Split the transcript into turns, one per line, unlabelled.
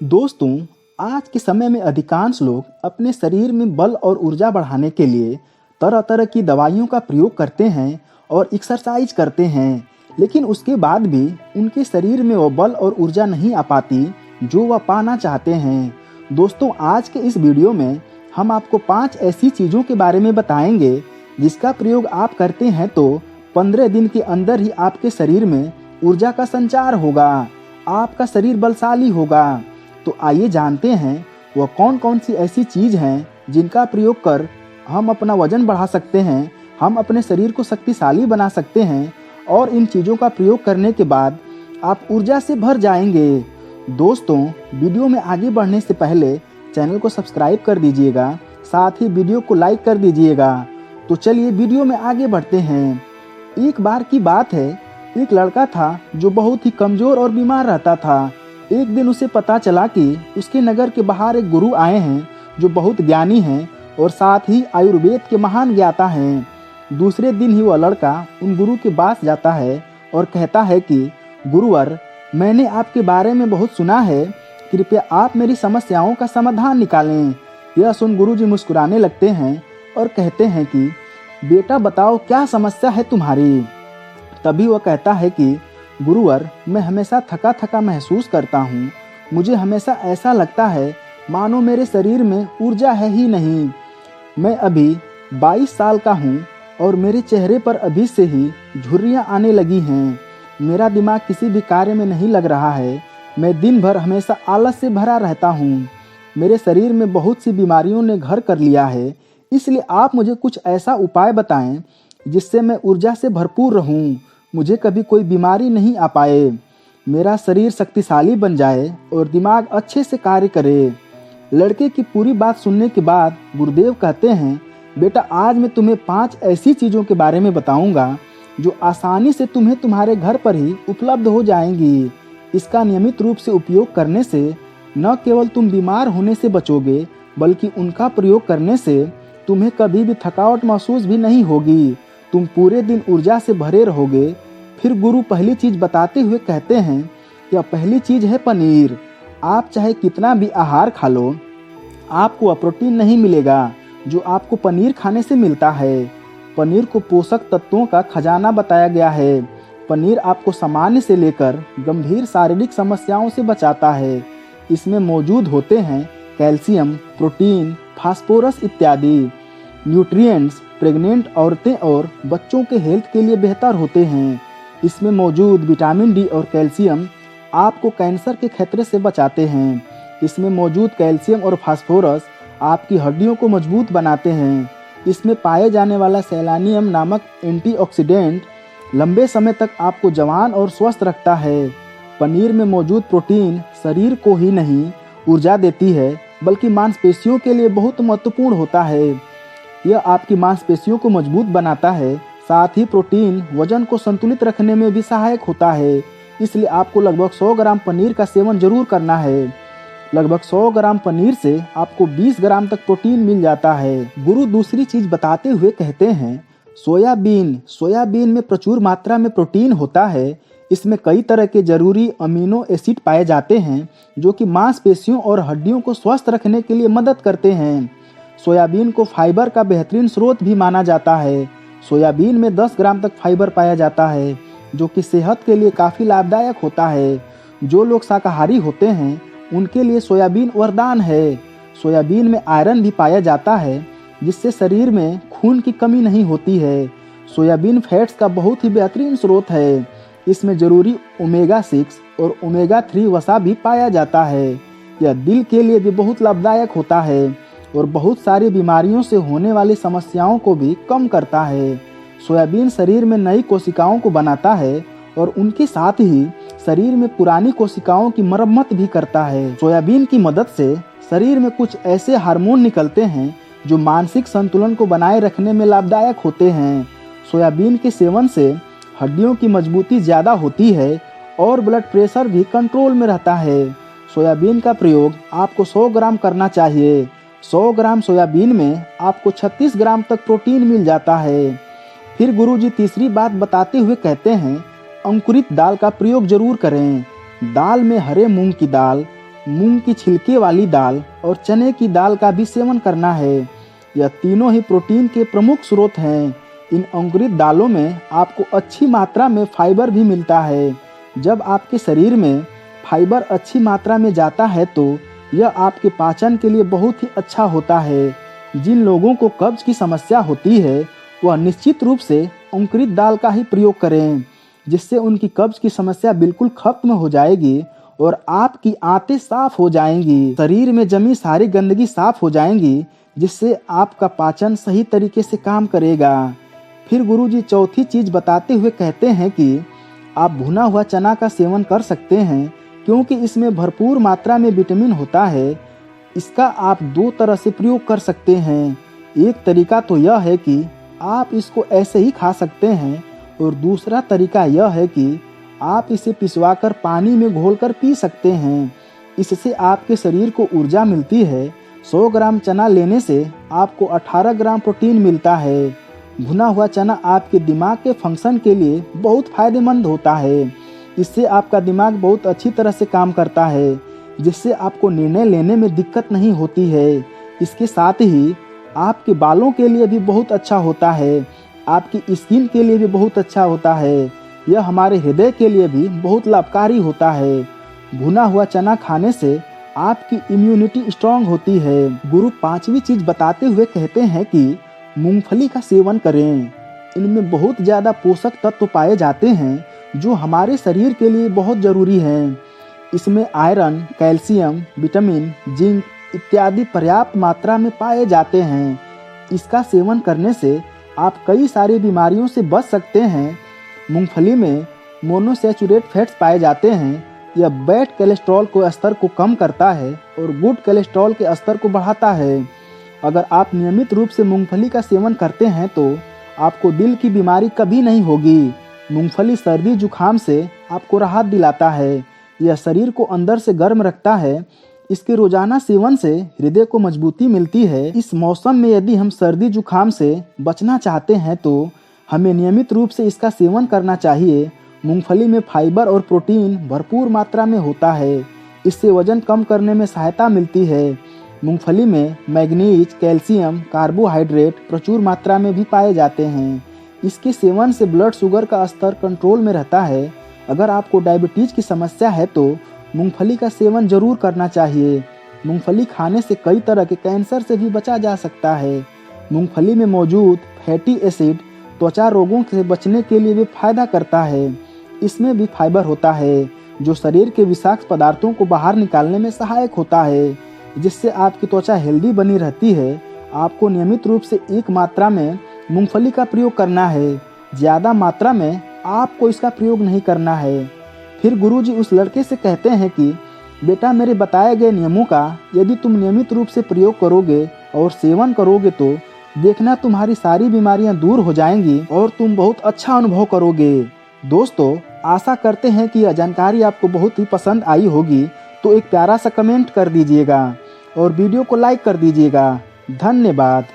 दोस्तों, आज के समय में अधिकांश लोग अपने शरीर में बल और ऊर्जा बढ़ाने के लिए तरह तरह की दवाइयों का प्रयोग करते हैं और एक्सरसाइज करते हैं, लेकिन उसके बाद भी उनके शरीर में वो बल और ऊर्जा नहीं आ पाती जो वह पाना चाहते हैं। दोस्तों, आज के इस वीडियो में हम आपको 5 ऐसी चीज़ों के बारे में बताएंगे जिसका प्रयोग आप करते हैं तो 15 दिन के अंदर ही आपके शरीर में ऊर्जा का संचार होगा, आपका शरीर बलशाली होगा। तो आइए जानते हैं वह कौन कौन सी ऐसी चीज़ हैं जिनका प्रयोग कर हम अपना वजन बढ़ा सकते हैं, हम अपने शरीर को शक्तिशाली बना सकते हैं और इन चीज़ों का प्रयोग करने के बाद आप ऊर्जा से भर जाएंगे। दोस्तों, वीडियो में आगे बढ़ने से पहले चैनल को सब्सक्राइब कर दीजिएगा, साथ ही वीडियो को लाइक कर दीजिएगा। तो चलिए वीडियो में आगे बढ़ते हैं। एक बार की बात है, एक लड़का था जो बहुत ही कमज़ोर और बीमार रहता था। एक दिन उसे पता चला कि उसके नगर के बाहर एक गुरु आए हैं जो बहुत ज्ञानी हैं और साथ ही आयुर्वेद के महान ज्ञाता हैं। दूसरे दिन ही वह लड़का उन गुरु के पास जाता है और कहता है कि गुरुवर, मैंने आपके बारे में बहुत सुना है, कृपया आप मेरी समस्याओं का समाधान निकालें। यह सुन गुरुजी मुस्कुराने लगते हैं और कहते हैं कि बेटा बताओ क्या समस्या है तुम्हारी। तभी वह कहता है कि गुरुवर, मैं हमेशा थका थका महसूस करता हूँ। मुझे हमेशा ऐसा लगता है मानो मेरे शरीर में ऊर्जा है ही नहीं। मैं अभी 22 साल का हूँ और मेरे चेहरे पर अभी से ही झुर्रियाँ आने लगी हैं। मेरा दिमाग किसी भी कार्य में नहीं लग रहा है। मैं दिन भर हमेशा आलस से भरा रहता हूँ। मेरे शरीर में बहुत सी बीमारियों ने घर कर लिया है, इसलिए आप मुझे कुछ ऐसा उपाय बताएं जिससे मैं ऊर्जा से भरपूर रहूं, मुझे कभी कोई बीमारी नहीं आ पाए, मेरा शरीर शक्तिशाली बन जाए और दिमाग अच्छे से कार्य करे। लड़के की पूरी बात सुनने के बाद गुरुदेव कहते हैं, बेटा आज मैं तुम्हें 5 ऐसी चीज़ों के बारे में बताऊंगा जो आसानी से तुम्हें तुम्हारे घर पर ही उपलब्ध हो जाएंगी। इसका नियमित रूप से उपयोग करने से न केवल तुम बीमार होने से बचोगे, बल्कि उनका प्रयोग करने से तुम्हें कभी भी थकावट महसूस भी नहीं होगी। तुम पूरे दिन ऊर्जा से भरे रहोगे। फिर गुरु पहली चीज़ बताते हुए कहते हैं, यह पहली चीज़ है पनीर। आप चाहे कितना भी आहार खा लो, आपको वह प्रोटीन नहीं मिलेगा जो आपको पनीर खाने से मिलता है। पनीर को पोषक तत्वों का खजाना बताया गया है। पनीर आपको सामान्य से लेकर गंभीर शारीरिक समस्याओं से बचाता है। इसमें मौजूद होते हैं कैल्शियम, प्रोटीन, फास्फोरस इत्यादि न्यूट्रिएंट्स प्रेग्नेंट औरतें और बच्चों के हेल्थ के लिए बेहतर होते हैं। इसमें मौजूद विटामिन डी और कैल्शियम आपको कैंसर के खतरे से बचाते हैं। इसमें मौजूद कैल्शियम और फास्फोरस आपकी हड्डियों को मजबूत बनाते हैं। इसमें पाए जाने वाला सेलेनियम नामक एंटीऑक्सीडेंट लंबे समय तक आपको जवान और स्वस्थ रखता है। पनीर में मौजूद प्रोटीन शरीर को ही नहीं ऊर्जा देती है, बल्कि मांसपेशियों के लिए बहुत महत्वपूर्ण होता है। यह आपकी मांसपेशियों को मजबूत बनाता है। साथ ही प्रोटीन वजन को संतुलित रखने में भी सहायक होता है। इसलिए आपको लगभग 100 ग्राम पनीर का सेवन जरूर करना है। लगभग 100 ग्राम पनीर से आपको 20 ग्राम तक प्रोटीन मिल जाता है। गुरु दूसरी चीज बताते हुए कहते हैं, सोयाबीन में प्रचुर मात्रा में प्रोटीन होता है। इसमें कई तरह के जरूरी अमीनो एसिड पाए जाते हैं जो कि मांसपेशियों और हड्डियों को स्वस्थ रखने के लिए मदद करते हैं। सोयाबीन को फाइबर का बेहतरीन स्रोत भी माना जाता है। सोयाबीन में 10 ग्राम तक फाइबर पाया जाता है जो कि सेहत के लिए काफ़ी लाभदायक होता है। जो लोग शाकाहारी होते हैं उनके लिए सोयाबीन वरदान है। सोयाबीन में आयरन भी पाया जाता है जिससे शरीर में खून की कमी नहीं होती है। सोयाबीन फैट्स का बहुत ही बेहतरीन स्रोत है। इसमें जरूरी ओमेगा 6 और ओमेगा 3 वसा भी पाया जाता है। यह दिल के लिए भी बहुत लाभदायक होता है और बहुत सारी बीमारियों से होने वाली समस्याओं को भी कम करता है। सोयाबीन शरीर में नई कोशिकाओं को बनाता है और उनके साथ ही शरीर में पुरानी कोशिकाओं की मरम्मत भी करता है। सोयाबीन की मदद से शरीर में कुछ ऐसे हार्मोन निकलते हैं जो मानसिक संतुलन को बनाए रखने में लाभदायक होते हैं। सोयाबीन के सेवन से हड्डियों की मजबूती ज़्यादा होती है और ब्लड प्रेशर भी कंट्रोल में रहता है। सोयाबीन का प्रयोग आपको 100 ग्राम करना चाहिए। 100 ग्राम सोयाबीन में आपको 36 ग्राम तक प्रोटीन मिल जाता है। फिर गुरुजी तीसरी बात बताते हुए कहते हैं, अंकुरित दाल का प्रयोग जरूर करें। दाल में हरे मूंग की दाल, मूंग की छिलके वाली दाल और चने की दाल का भी सेवन करना है। यह तीनों ही प्रोटीन के प्रमुख स्रोत हैं। इन अंकुरित दालों में आपको अच्छी मात्रा में फाइबर भी मिलता है। जब आपके शरीर में फाइबर अच्छी मात्रा में जाता है तो यह आपके पाचन के लिए बहुत ही अच्छा होता है। जिन लोगों को कब्ज की समस्या होती है वह निश्चित रूप से अंकुरित दाल का ही प्रयोग करें, जिससे उनकी कब्ज की समस्या बिल्कुल खत्म हो जाएगी और आपकी आंतें साफ हो जाएंगी। शरीर में जमी सारी गंदगी साफ हो जाएंगी, जिससे आपका पाचन सही तरीके से काम करेगा। फिर गुरुजी चौथी चीज बताते हुए कहते हैं कि आप भुना हुआ चना का सेवन कर सकते हैं, क्योंकि इसमें भरपूर मात्रा में विटामिन होता है। इसका आप दो तरह से प्रयोग कर सकते हैं। एक तरीका तो यह है कि आप इसको ऐसे ही खा सकते हैं और दूसरा तरीका यह है कि आप इसे पिसवाकर पानी में घोलकर पी सकते हैं। इससे आपके शरीर को ऊर्जा मिलती है। 100 ग्राम चना लेने से आपको 18 ग्राम प्रोटीन मिलता है। भुना हुआ चना आपके दिमाग के फंक्शन के लिए बहुत फायदेमंद होता है। इससे आपका दिमाग बहुत अच्छी तरह से काम करता है, जिससे आपको निर्णय लेने में दिक्कत नहीं होती है। इसके साथ ही आपके बालों के लिए भी बहुत अच्छा होता है, आपकी स्किन के लिए भी बहुत अच्छा होता है। यह हमारे हृदय के लिए भी बहुत लाभकारी होता है। भुना हुआ चना खाने से आपकी इम्यूनिटी स्ट्रांग होती है। गुरु पांचवी चीज बताते हुए कहते हैं कि मूंगफली का सेवन करें। इनमें बहुत ज़्यादा पोषक तत्व पाए जाते हैं जो हमारे शरीर के लिए बहुत ज़रूरी हैं। इसमें आयरन, कैल्शियम, विटामिन, जिंक इत्यादि पर्याप्त मात्रा में पाए जाते हैं। इसका सेवन करने से आप कई सारी बीमारियों से बच सकते हैं। मूंगफली में मोनोसैचुरेट फैट्स पाए जाते हैं। यह बैड कोलेस्ट्रॉल को स्तर को कम करता है और गुड कोलेस्ट्रॉल के स्तर को बढ़ाता है। अगर आप नियमित रूप से मूंगफली का सेवन करते हैं तो आपको दिल की बीमारी कभी नहीं होगी। मूंगफली सर्दी जुखाम से आपको राहत दिलाता है। यह शरीर को अंदर से गर्म रखता है। इसके रोजाना सेवन से हृदय को मजबूती मिलती है। इस मौसम में यदि हम सर्दी जुखाम से बचना चाहते हैं तो हमें नियमित रूप से इसका सेवन करना चाहिए। मूंगफली में फाइबर और प्रोटीन भरपूर मात्रा में होता है। इससे वजन कम करने में सहायता मिलती है। मूंगफली में मैग्नीज, कैल्शियम, कार्बोहाइड्रेट प्रचुर मात्रा में भी पाए जाते हैं। इसके सेवन से ब्लड शुगर का स्तर कंट्रोल में रहता है। अगर आपको डायबिटीज की समस्या है तो मूंगफली का सेवन जरूर करना चाहिए। मूंगफली खाने से कई तरह के कैंसर से भी बचा जा सकता है। मूंगफली में मौजूद फैटी एसिड त्वचा रोगों से बचने के लिए भी फायदा करता है। इसमें भी फाइबर होता है जो शरीर के विषाक्त पदार्थों को बाहर निकालने में सहायक होता है, जिससे आपकी त्वचा हेल्दी बनी रहती है। आपको नियमित रूप से एक मात्रा में मूंगफली का प्रयोग करना है। ज़्यादा मात्रा में आपको इसका प्रयोग नहीं करना है। फिर गुरुजी उस लड़के से कहते हैं कि बेटा, मेरे बताए गए नियमों का यदि तुम नियमित रूप से प्रयोग करोगे और सेवन करोगे तो देखना तुम्हारी सारी बीमारियां दूर हो जाएंगी और तुम बहुत अच्छा अनुभव करोगे। दोस्तों, आशा करते हैं कि यह जानकारी आपको बहुत ही पसंद आई होगी। तो एक प्यारा सा कमेंट कर दीजिएगा और वीडियो को लाइक कर दीजिएगा। धन्यवाद।